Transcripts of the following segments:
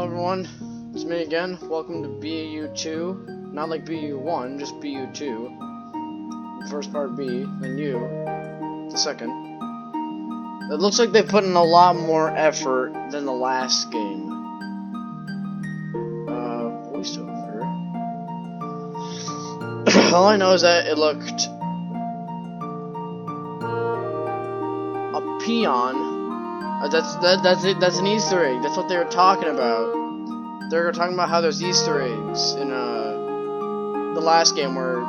Hello everyone, it's me again. Welcome to BU2. Not like BU1, just BU2. The first part B, then U, the second. It looks like they put in a lot more effort than the last game. Voiceover. All I know is that it looked... a peon. That's an Easter egg. That's what they were talking about. They were talking about how there's Easter eggs in the last game where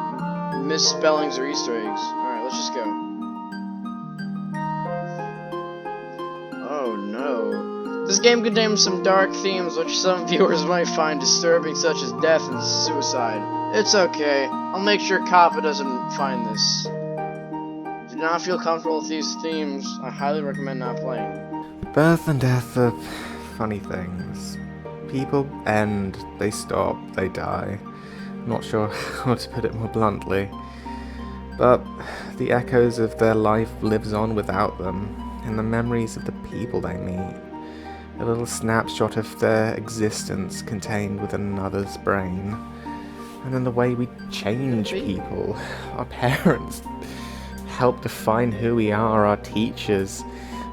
misspellings are Easter eggs. Alright, let's just go. Oh no. This game contains some dark themes which some viewers might find disturbing, such as death and suicide. It's okay. I'll make sure Kappa doesn't find this. If you do not feel comfortable with these themes, I highly recommend not playing. Birth and death are funny things. People end, they stop, they die. I'm not sure how to put it more bluntly. But the echoes of their life lives on without them, in the memories of the people they meet. A little snapshot of their existence contained within another's brain. And then the way we change people. Our parents help define who we are, our teachers,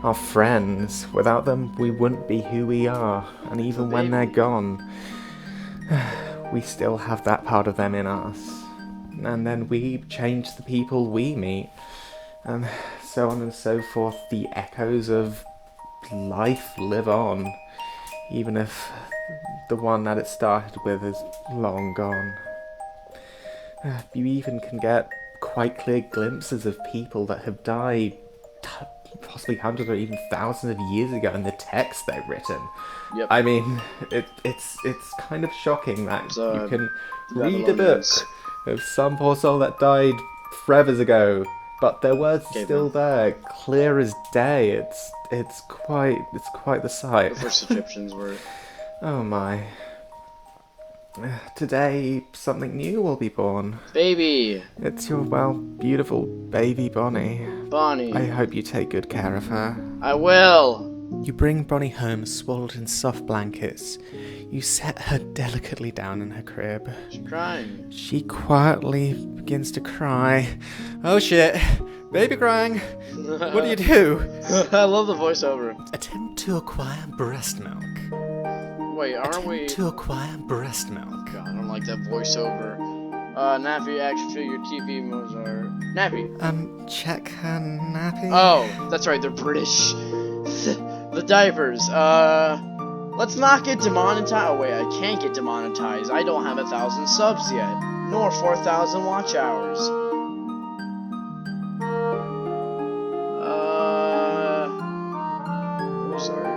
our friends. Without them, we wouldn't be who we are. And even when they're gone, we still have that part of them in us. And then we change the people we meet. And so on and so forth. The echoes of life live on. Even if the one that it started with is long gone. You even can get quite clear glimpses of people that have died possibly hundreds or even thousands of years ago in the text they've written. Yep. I mean, it's kind of shocking that you can read a book Babylonians. of some poor soul that died forever ago, but their words are still there, clear as day. It's quite the sight. The first Egyptians were... Oh my. Today, something new will be born. Baby! It's your, well, beautiful baby Bonnie. Bonnie. I hope you take good care of her. I will! You bring Bonnie home swaddled in soft blankets. You set her delicately down in her crib. She's crying. She quietly begins to cry. Oh shit! Baby crying! What do you do? I love the voiceover. Attempt to acquire breast milk. Wait, aren't we... To acquire breast milk. God, I don't like that voiceover. Nappy, action figure, TP, Mozart. Nappy. Check her nappy? Oh, that's right, they're British. The diapers. Let's not get demonetized. Oh wait, I can't get demonetized. I don't have 1,000 subs yet, nor 4,000 watch hours. Sorry.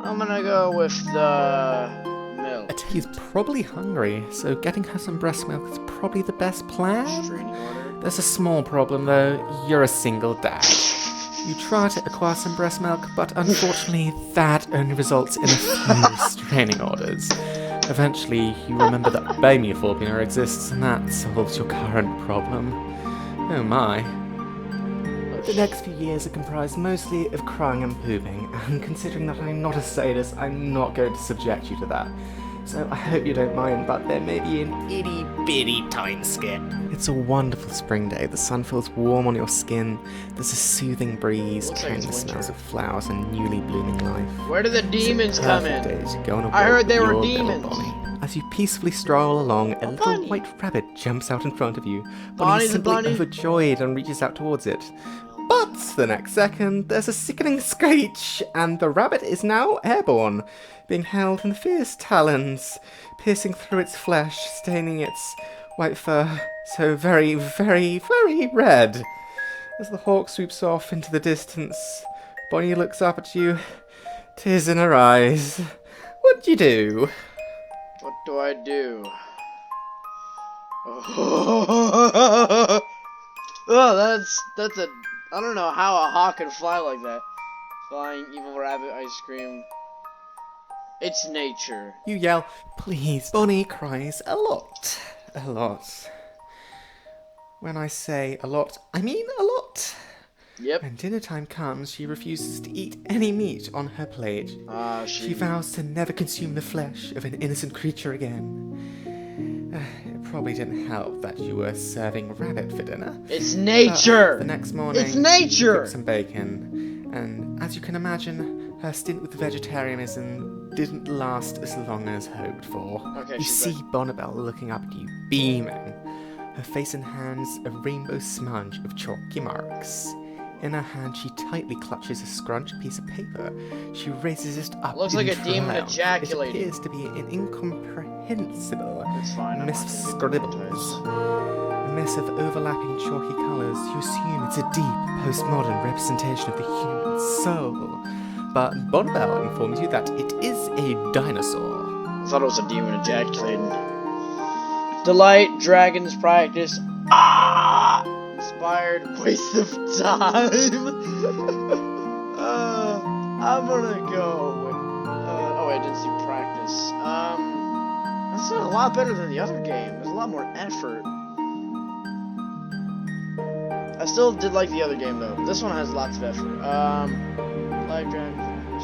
I'm gonna go with the milk. He's probably hungry, so getting her some breast milk is probably the best plan. Restraining order. There's a small problem though. You're a single dad. You try to acquire some breast milk, but unfortunately that only results in a few restraining orders. Eventually, you remember that babyphobia exists, and that solves your current problem. Oh my. The next few years are comprised mostly of crying and pooping, and considering that I'm not a sadist, I'm not going to subject you to that. So I hope you don't mind, but there may be an itty-bitty time skip. It's a wonderful spring day. The sun feels warm on your skin. There's a soothing breeze, carrying the smells of flowers and newly blooming life. Where do the demons come in? I heard they were demons. As you peacefully stroll along, a little white rabbit jumps out in front of you. Bonnie's simply overjoyed and reaches out towards it. But the next second, there's a sickening screech, and the rabbit is now airborne, being held in fierce talons, piercing through its flesh, staining its white fur so very, very, very red. As the hawk swoops off into the distance, Bonnie looks up at you, tears in her eyes. What do you do? What do I do? Oh, that's a... I don't know how a hawk can fly like that. Flying evil rabbit ice cream. It's nature. You yell, please. Bonnie cries a lot. A lot. When I say a lot, I mean a lot. Yep. When dinner time comes, she refuses to eat any meat on her plate. She vows to never consume the flesh of an innocent creature again. It probably didn't help that you were serving rabbit for dinner. It's nature! But the next morning, It's nature! she cooked some bacon, and as you can imagine, her stint with vegetarianism didn't last as long as hoped for. Okay, You see Bonnibel looking up at you, beaming. Her face and hands a rainbow smudge of chalky marks. In her hand, she tightly clutches a scrunched piece of paper. She raises it up. Looks like a demon ejaculating. It appears to be an incomprehensible It's fine. I'm not gonna miscribbles. A mess of overlapping chalky colours. You assume it's a deep, postmodern representation of the human soul. But Bonnibel informs you that it is a dinosaur. I thought it was a demon ejaculating. Delight, dragons practice. Ah! Inspired, waste of time. I'm gonna go with. Oh, wait, I didn't see practice. That's a lot better than the other game. There's a lot more effort. I still did like the other game though. This one has lots of effort. Like dragons.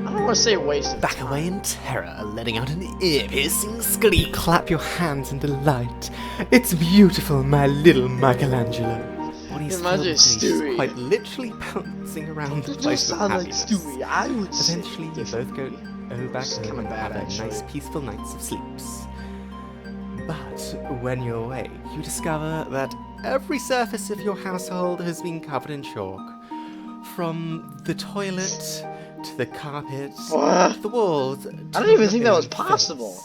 I don't want to say waste of Back time. away in terror, letting out an ear-piercing scream. Clap your hands in delight. It's beautiful, my little Michelangelo. Bonnie's Imagine Stewie. quite literally bouncing around the It place just of sounds like happiness. Stewie. I would say. Eventually, you both go back It's home kinda and bad, have a actually. nice, peaceful nights of sleeps. But when you're awake, you discover that every surface of your household has been covered in chalk. From the toilet to the carpet, What? to the walls. I didn't even think that was face. possible.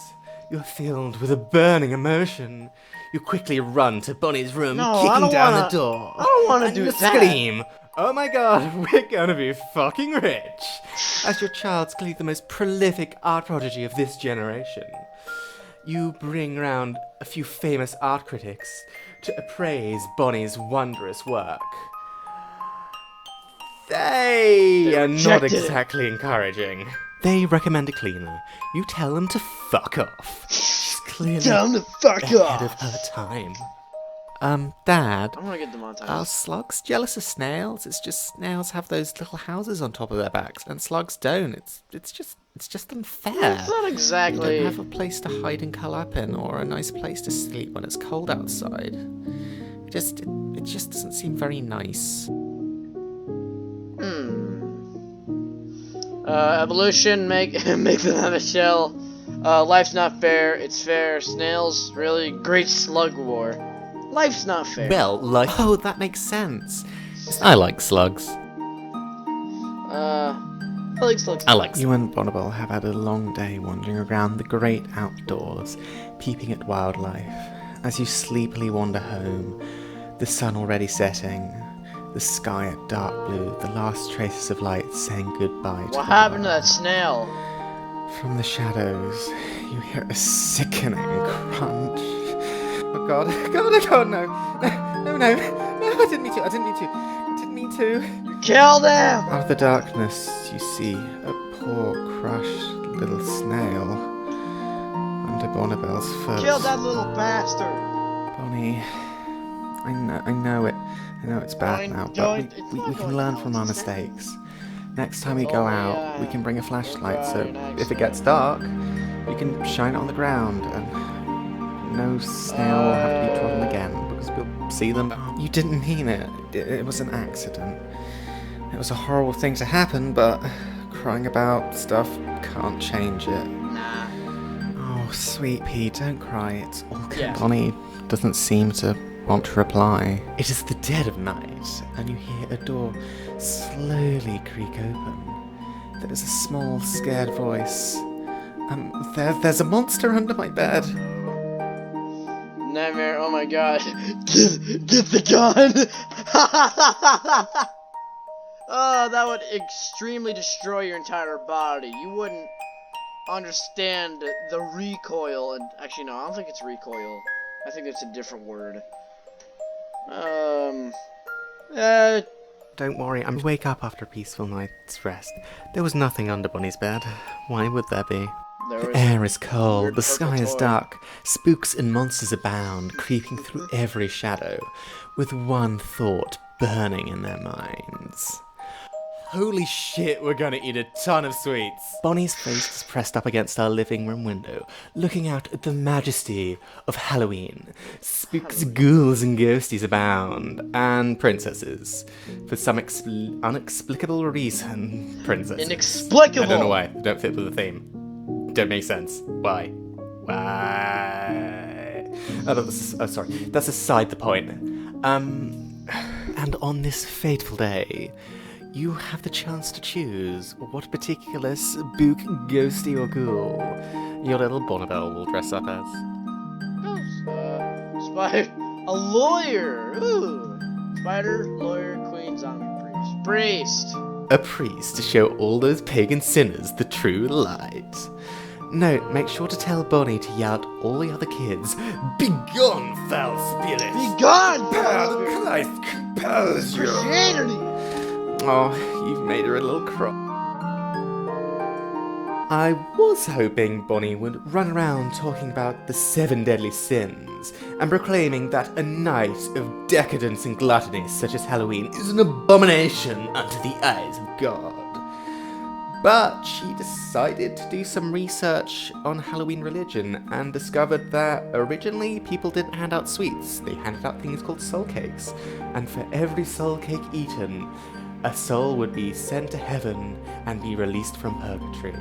You're filled with a burning emotion. You quickly run to Bonnie's room, No, I kicking don't down wanna- the door. I don't wanna and do you that. scream, "Oh my god, we're gonna be fucking rich!" As your child's clearly the most prolific art prodigy of this generation. You bring round a few famous art critics to appraise Bonnie's wondrous work. They are not rejected it. exactly encouraging. They recommend a cleaner. You tell them to fuck off. She's clearly Tell him to fuck ahead off. of her time. Dad, I'm gonna get the montage. are slugs jealous of snails? It's just snails have those little houses on top of their backs, and slugs don't. It's just unfair. It's not You exactly. don't have a place to hide and curl up in, or a nice place to sleep when it's cold outside. It just doesn't seem very nice. Evolution, make them have a shell. Life's not fair, it's fair. Snails, really? Great slug war. Life's not fair. Well, like, oh, that makes sense. I like slugs. I like slugs. You and Bonnibel have had a long day wandering around the great outdoors, peeping at wildlife. As you sleepily wander home, the sun already setting, the sky a dark blue, the last traces of light saying goodbye to What the happened to world. that snail? From the shadows, you hear a sickening crunch. Oh god, no. No, I didn't mean to. You killed him! Out of the darkness, you see a poor, crushed little snail under Bonnibel's foot. Kill that little bastard! Bonnie, I know it. I know it's bad now, but it's we not can going learn down, from our it's mistakes. Next time we Oh, go out, yeah. we can bring a flashlight, so Right, if it gets dark, we can shine it on the ground, and no snail will have to be trodden again, because we'll see them. You didn't mean it. It was an accident. It was a horrible thing to happen, but crying about stuff can't change it. Nah. Oh, sweet pea, don't cry. It's all good. Yeah. Bonnie doesn't seem to want to reply. It is the dead of night, and you hear a door slowly creak open. There is a small, scared voice. There's a monster under my bed. Nightmare, oh my god. Get the gun! Oh, that would extremely destroy your entire body. You wouldn't understand the recoil. And actually, no, I don't think it's recoil. I think it's a different word. Don't worry, I'm wake up after a peaceful night's rest. There was nothing under Bonnie's bed. Why would there be? There The was air is cold, weird the sky purple is toy. dark, spooks and monsters abound, creeping through every shadow, with one thought burning in their minds. Holy shit, we're gonna eat a ton of sweets! Bonnie's face is pressed up against our living room window, looking out at the majesty of Halloween. Spooks, ghouls, and ghosties abound, and princesses. For some unexplicable reason, princesses. Inexplicable! I don't know why, they don't fit with the theme. Don't make sense. Why? Why? Sorry, that's aside the point. And on this fateful day, you have the chance to choose what particular spook, ghosty, or ghoul your little Bonnibel will dress up as. Spider. A lawyer! Ooh! Spider, lawyer, queen, zombie, priest. Priest! A priest to show all those pagan sinners the true light. Note, make sure to tell Bonnie to yell at all the other kids, "Begone, foul spirit! Be gone! Power of Christ compels you!" Christianity! Oh, you've made her a little cross. I was hoping Bonnie would run around talking about the 7 deadly sins and proclaiming that a night of decadence and gluttony such as Halloween is an abomination unto the eyes of God. But she decided to do some research on Halloween religion and discovered that originally people didn't hand out sweets, they handed out things called soul cakes, and for every soul cake eaten, a soul would be sent to heaven and be released from purgatory.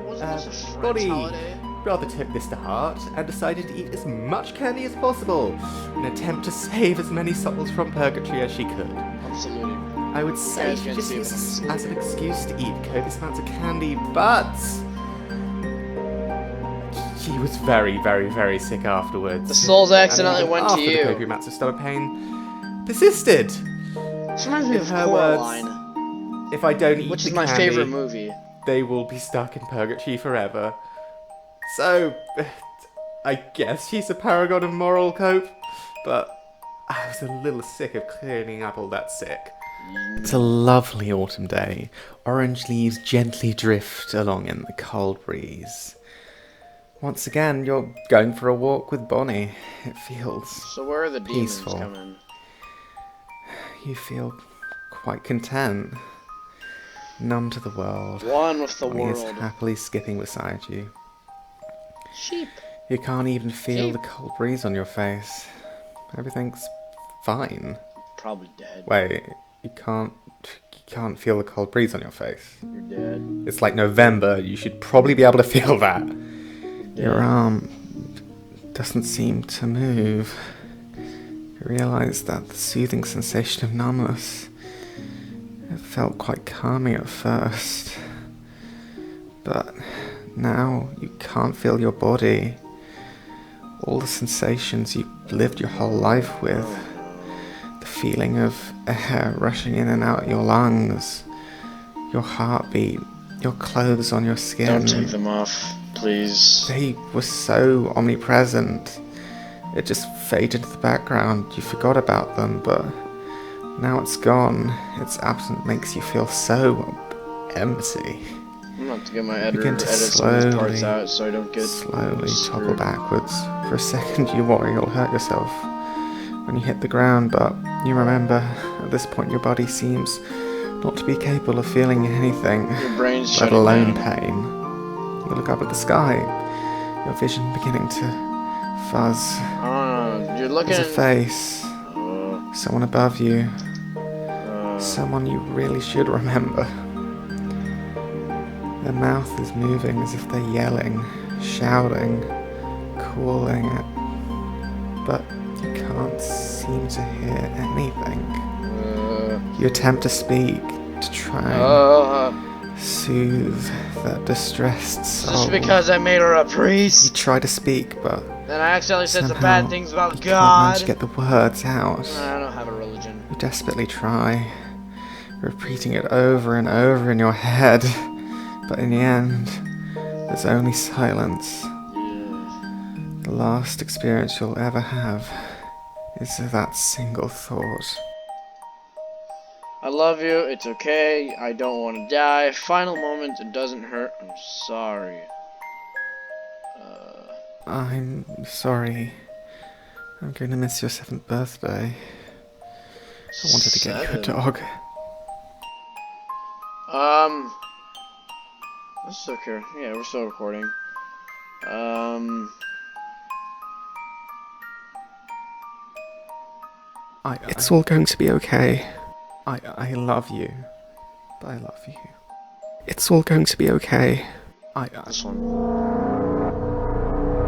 Wasn't this a French Bonnie holiday? rather took this to heart and decided to eat as much candy as possible in an attempt to save as many souls from purgatory as she could. I'm saluting. I would say Guys she can't just see, used but I'm this saluting. as an excuse to eat copious amounts of candy, but she was very, very, very sick afterwards. The souls accidentally And even went to after the you. copious amounts of stomach pain persisted. This reminds me In of her words, Coraline, if I don't eat which the is my candy, favorite movie. they will be stuck in purgatory forever. So, I guess she's a paragon of moral cope, but I was a little sick of cleaning up all that sick. It's a lovely autumn day. Orange leaves gently drift along in the cold breeze. Once again, you're going for a walk with Bonnie. It feels... So where are the demons peaceful. coming? You feel quite content. Numb to the world. One with the Bonnie is world. happily skipping beside you. Sheep. You can't even feel Sheep. the cold breeze on your face. Everything's fine. Probably dead. Wait, you can't feel the cold breeze on your face. You're dead. It's like November, you should probably be able to feel that. Your arm doesn't seem to move. You realize that the soothing sensation of numbness, it felt quite calming at first. But now you can't feel your body. All the sensations you've lived your whole life with. The feeling of air rushing in and out your lungs. Your heartbeat. Your clothes on your skin. Don't take them off, please. They were so omnipresent. It just faded into the background. You forgot about them, but now it's gone. Its absence makes you feel so empty. I'm gonna have to get my editor Begin to to edit some of these parts slowly, out so I don't get slowly topple screwed. backwards. For a second you worry you'll hurt yourself when you hit the ground, but you remember at this point your body seems not to be capable of feeling anything, Your brain's let shutting alone down. pain. You look up at the sky, your vision beginning to fuzz. You're looking. There's a face, someone above you, someone you really should remember. Their mouth is moving as if they're yelling, shouting, calling it, but you can't seem to hear anything. You attempt to speak, to try and soothe that distressed soul. Just because I made her a You priest, try to speak, but then I accidentally said some somehow bad things about you can't manage to God. get the words out. I don't have a religion. You desperately try, repeating it over and over in your head, but in the end, there's only silence. The last experience you'll ever have is that single thought. I love you. It's okay. I don't want to die. Final moment. It doesn't hurt. I'm sorry. I'm sorry. I'm going to miss your 7th birthday. I wanted to get you a dog. This is okay. Yeah, we're still recording. It's all going to be okay. I love you. I love you. It's all going to be okay. This one.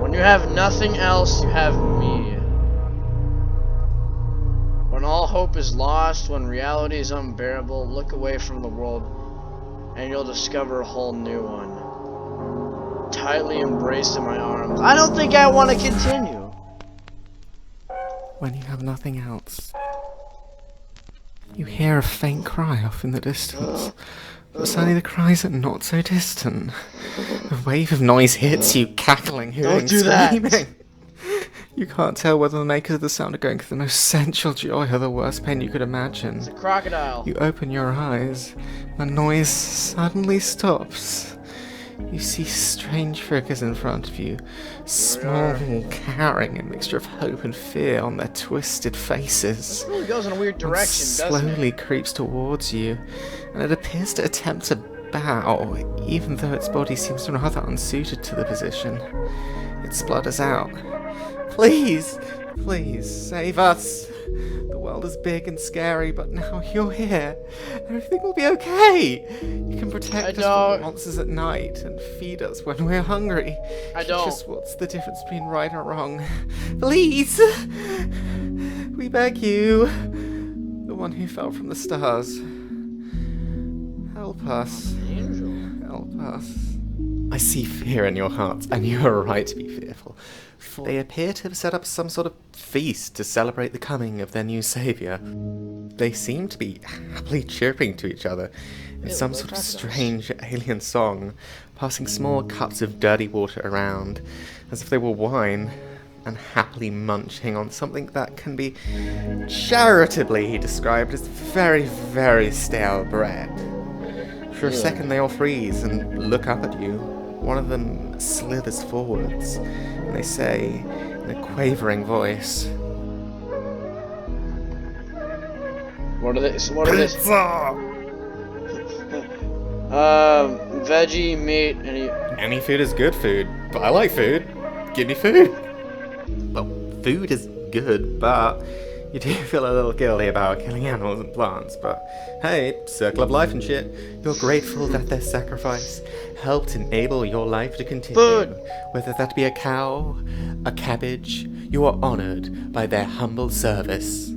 When you have nothing else, you have me. When all hope is lost, when reality is unbearable, look away from the world, and you'll discover a whole new one. Tightly embraced in my arms. I don't think I want to continue. When you have nothing else, you hear a faint cry off in the distance. But suddenly the cries are not so distant. A wave of noise hits you, cackling, hooting, screaming. You can't tell whether the makers of the sound are going through the most sensual joy or the worst pain you could imagine. It's a crocodile. You open your eyes. The noise suddenly stops. You see strange figures in front of you, small, carrying a mixture of hope and fear on their twisted faces. It really goes in a weird direction, doesn't it? Slowly creeps towards you, and it appears to attempt to bow, even though its body seems rather unsuited to the position. It splutters out. Please, please, save us. The world is big and scary, but now you're here. Everything will be okay. You can protect us from the monsters at night and feed us when we're hungry. Just what's the difference between right or wrong? Please! We beg you. The one who fell from the stars. Help us. Help us. I see fear in your hearts, and you are right to be fearful. They appear to have set up some sort of feast to celebrate the coming of their new savior. They seem to be happily chirping to each other in some sort of strange alien song, passing small cups of dirty water around, as if they were wine, and happily munching on something that can be charitably described as very, very stale bread. For a second they all freeze and look up at you. One of them slithers forwards, and they say, in a quavering voice, What are they? Veggie, meat, Any food is good food, but I like food. Give me food. Well, food is good, but you do feel a little guilty about killing animals and plants, but hey, circle of life and shit. You're grateful that their sacrifice helped enable your life to continue. Food. Whether that be a cow, a cabbage, you are honored by their humble service.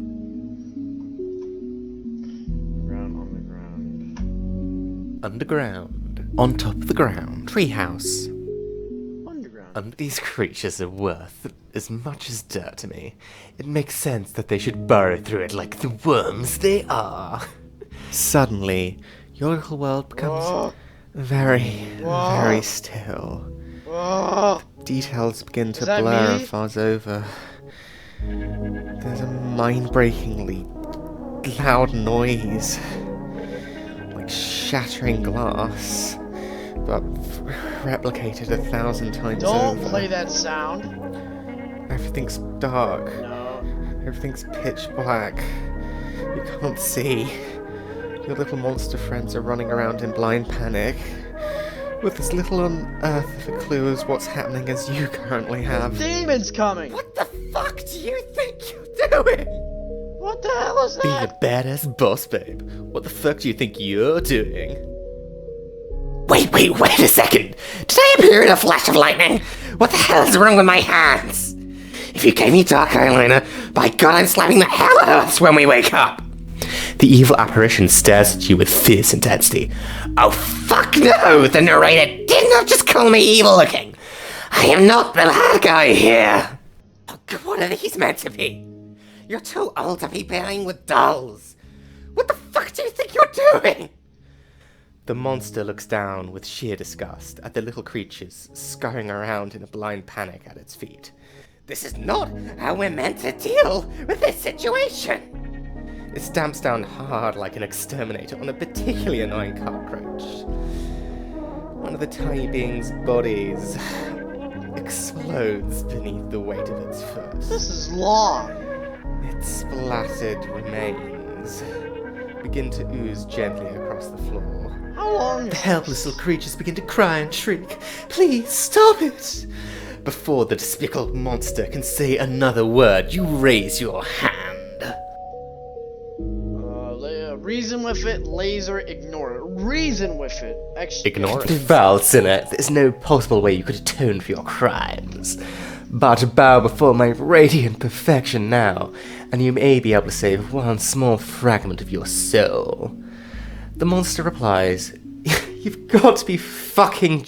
Underground. On top of the ground. Treehouse. Underground. These creatures are worth as much as dirt to me. It makes sense that they should burrow through it like the worms they are. Suddenly, your little world becomes very, very still. Details begin to blur and fuzz over. There's a mind-breakingly loud noise, like shattering glass, but replicated 1,000 times over. Don't play that sound. Everything's dark. No. Everything's pitch black. You can't see. Your little monster friends are running around in blind panic, with as little on earth of a clue as what's happening as you currently have. Demon's coming! What the fuck do you think you're doing? What the hell is that? Being a badass boss, babe. What the fuck do you think you're doing? Wait a second! Did I appear in a flash of lightning? What the hell is wrong with my hands? If you gave me dark eyeliner, by God, I'm slapping the hell out of us when we wake up! The evil apparition stares at you with fierce intensity. Oh fuck no! The narrator did not just call me evil looking! I am not the bad guy here! Oh God, what are these meant to be? You're too old to be playing with dolls! What the fuck do you think you're doing? The monster looks down with sheer disgust at the little creatures scurrying around in a blind panic at its feet. This is not how we're meant to deal with this situation! It stamps down hard like an exterminator on a particularly annoying cockroach. One of the tiny being's bodies explodes beneath the weight of its foot. This is long. Its splattered remains begin to ooze gently across the floor. How long is The helpless little creatures begin to cry and shriek, "Please, stop it!" Before the despicable monster can say another word, you raise your hand. Reason with it, laser, ignore it. Reason with it. Ignore it. Foul sinner, there's no possible way you could atone for your crimes. But bow before my radiant perfection now, and you may be able to save one small fragment of your soul. The monster replies, "You've got to be fucking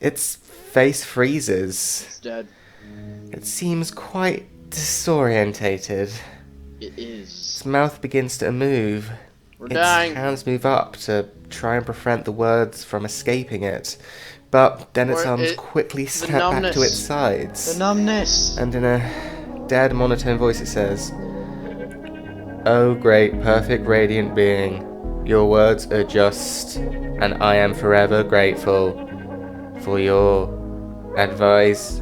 Its face freezes. It's dead. It seems quite disorientated. It is. Its mouth begins to move. We're Its dying. hands move up to try and prevent the words from escaping it. But then its arms quickly snap back to its sides. The numbness. And in a dead monotone voice it says, "Oh great, perfect, radiant being, your words are just, and I am forever grateful for your advice,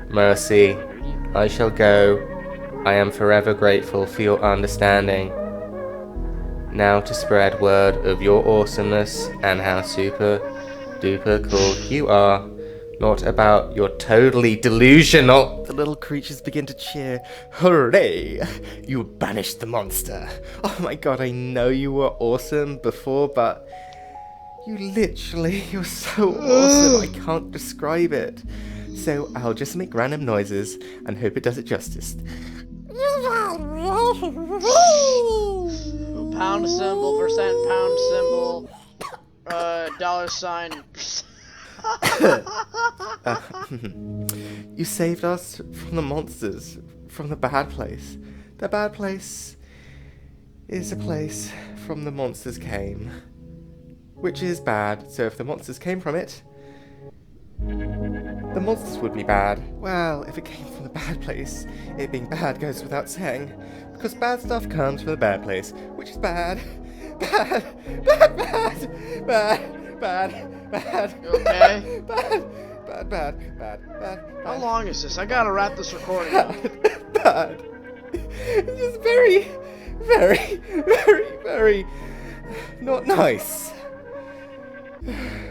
mercy. I shall go. I am forever grateful for your understanding. Now to spread word of your awesomeness and how super duper cool you are. Not about your totally delusional." The little creatures begin to cheer. "Hooray! You banished the monster. Oh my god, I know you were awesome before, but you're so awesome, I can't describe it. So I'll just make random noises and hope it does it justice." Pound symbol, percent pound symbol, dollar sign. You saved us from the monsters, from the bad place. The bad place is a place from the monsters came. Which is bad, so if the monsters came from it, the monsters would be bad. Well, if it came from the bad place, it being bad goes without saying. Because bad stuff comes from the bad place, which is bad. Bad. Bad, bad. Bad, bad, bad. You okay? Bad. How long is this? I gotta wrap this recording up. Bad. It's just very not nice.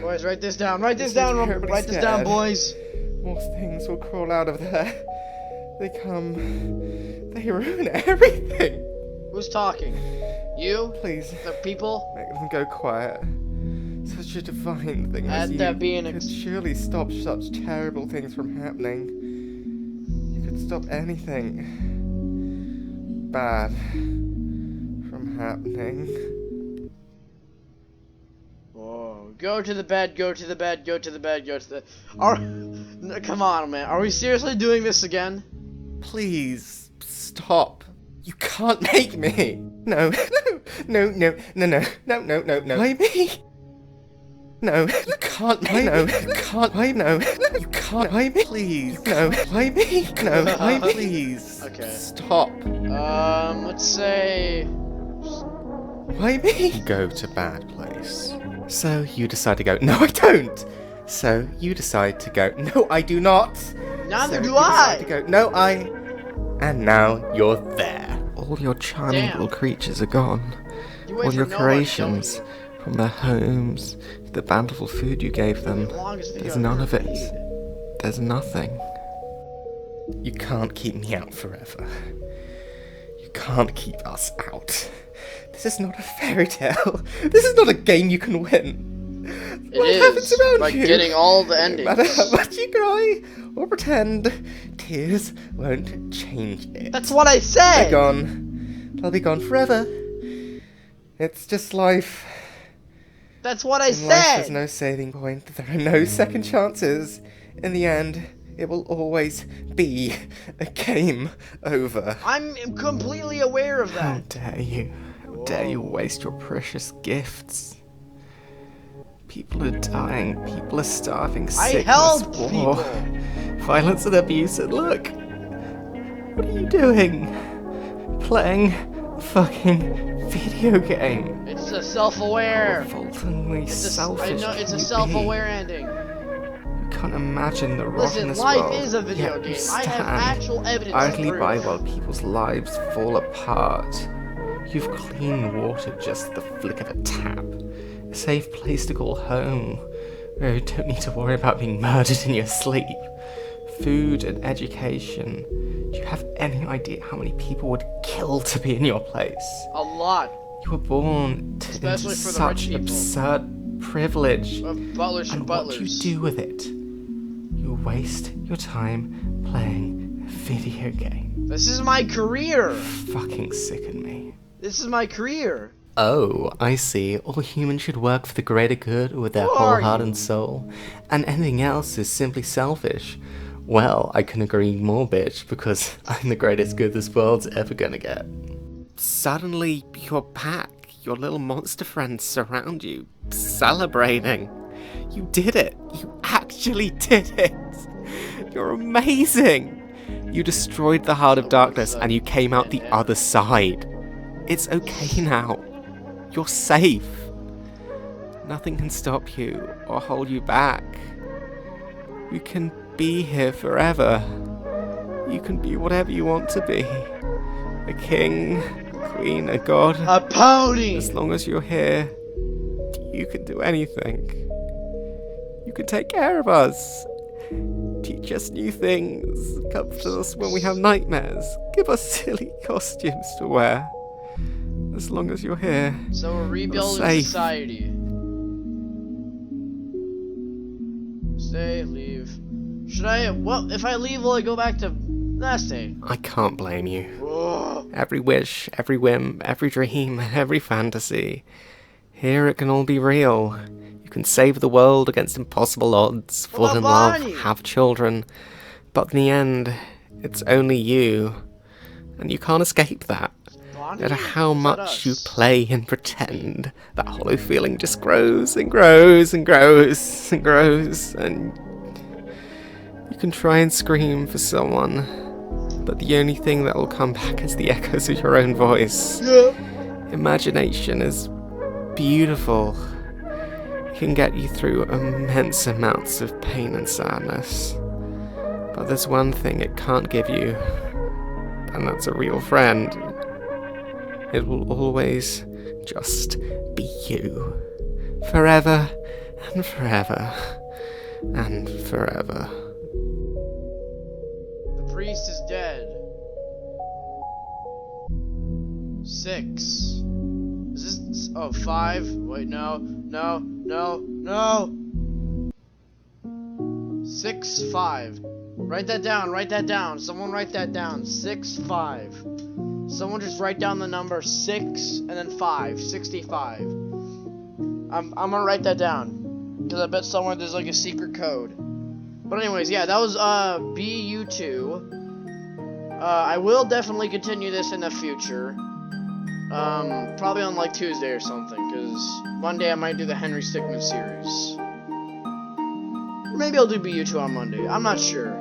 Boys, write this down. Write this down. Everybody's Write this down, scared. boys. More things will crawl out of there. They ruin everything. Who's talking? You? Please, The people? make them go quiet. Such a divine thing as Had you that be an could surely stop such terrible things from happening. You could stop anything bad from happening. Whoa. Go to the bed, go to the bed, go to the bed, go to the... No, come on, man. Are we seriously doing this again? Please, stop. You can't make me. No. Why me? No, you can't. No, you can't. Why no? You can't. Why me? Please. No. Why me? No. Why please? Okay. Stop. Let's say... Why me? Go to bad place. So you decide to go. No, I don't. So you decide to go. No, I do not. Neither So do you decide to I! go. No, I. And now you're there. All your charming Damn. little creatures are gone. You wait All for your no one to creations, kill from their homes, to the bountiful food you gave them. you. As long as they There's got none your of it. feed. There's nothing. You can't keep me out forever. You can't keep us out. This is not a fairy tale. This is not a game you can win. It happens is, around by you? getting all the No endings. matter how much you cry or pretend, tears won't change it. That's what I They're said! gone. They'll be gone forever. It's just life. That's what I In life, there's said! no saving point. There are no second chances. In the end, it will always be a game over. I'm completely aware of How that. dare you? How dare you waste your precious gifts? People are dying. People are starving. I Sickness, helped war, people. violence and abuse. And look, what are you doing? playing a fucking video game. It's a self-aware. Revoltingly selfish. I know it's can a you self-aware be? ending. You can't imagine the rot in Listen, this life world. is a video yet you game. I have stand actual evidence to idly prove. by while people's lives fall apart. You've clean water just at the flick of a tap. A safe place to call home, where you don't need to worry about being murdered in your sleep. Food and education. Do you have any idea how many people would kill to be in your place? A lot. You were born into Especially for the rich such people. absurd privilege. Butlers And and what butlers. do you do with it? You waste your time playing a video game. This is my career. Fucking sicken me. This is my career. Oh, I see. All humans should work for the greater good with their Who whole are heart you? and soul, and anything else is simply selfish. Well, I can agree more, bitch, because I'm the greatest good this world's ever gonna get. Suddenly, you're back. Your little monster friends surround you, celebrating. You did it. You actually did it. You're amazing. You destroyed the Heart of Darkness and you came out the other side. It's okay now. You're safe. Nothing can stop you or hold you back. You can be here forever. You can be whatever you want to be. A king, a queen, a god. A pony. As long as you're here, you can do anything. You can take care of us. Teach us new things. Comfort us when we have nightmares. Give us silly costumes to wear. As long as you're here. So we're rebuilding safe. society. Stay, leave. Should I? Well, if I leave, will I go back to? Nah, stay. I can't blame you. Ugh. Every wish, every whim, every dream, every fantasy. Here it can all be real. You can save the world against impossible odds, fall about in love, Barney? have children. But in the end, it's only you. And you can't escape that. Bonnie? No matter how Is that much us? you play and pretend, that hollow feeling just grows and grows and grows and grows, and you can try and scream for someone, but the only thing that will come back is the echoes of your own voice. Yeah. Imagination is beautiful. It can get you through immense amounts of pain and sadness. But there's one thing it can't give you, and that's a real friend. It will always just be you. Forever and forever and forever. The priest is dead. 6. Is this? Oh, 5. Wait, no. 6, 5. Write that down. Write that down. Someone write that down. 6, 5. Someone just write down the number 6 and then 5. 65. I'm gonna write that down because I bet somewhere there's like a secret code. But anyways, yeah, that was BU2. I will definitely continue this in the future. Probably on like Tuesday or something, because Monday I might do the Henry Stickmin series. Or maybe I'll do BU2 on Monday. I'm not sure.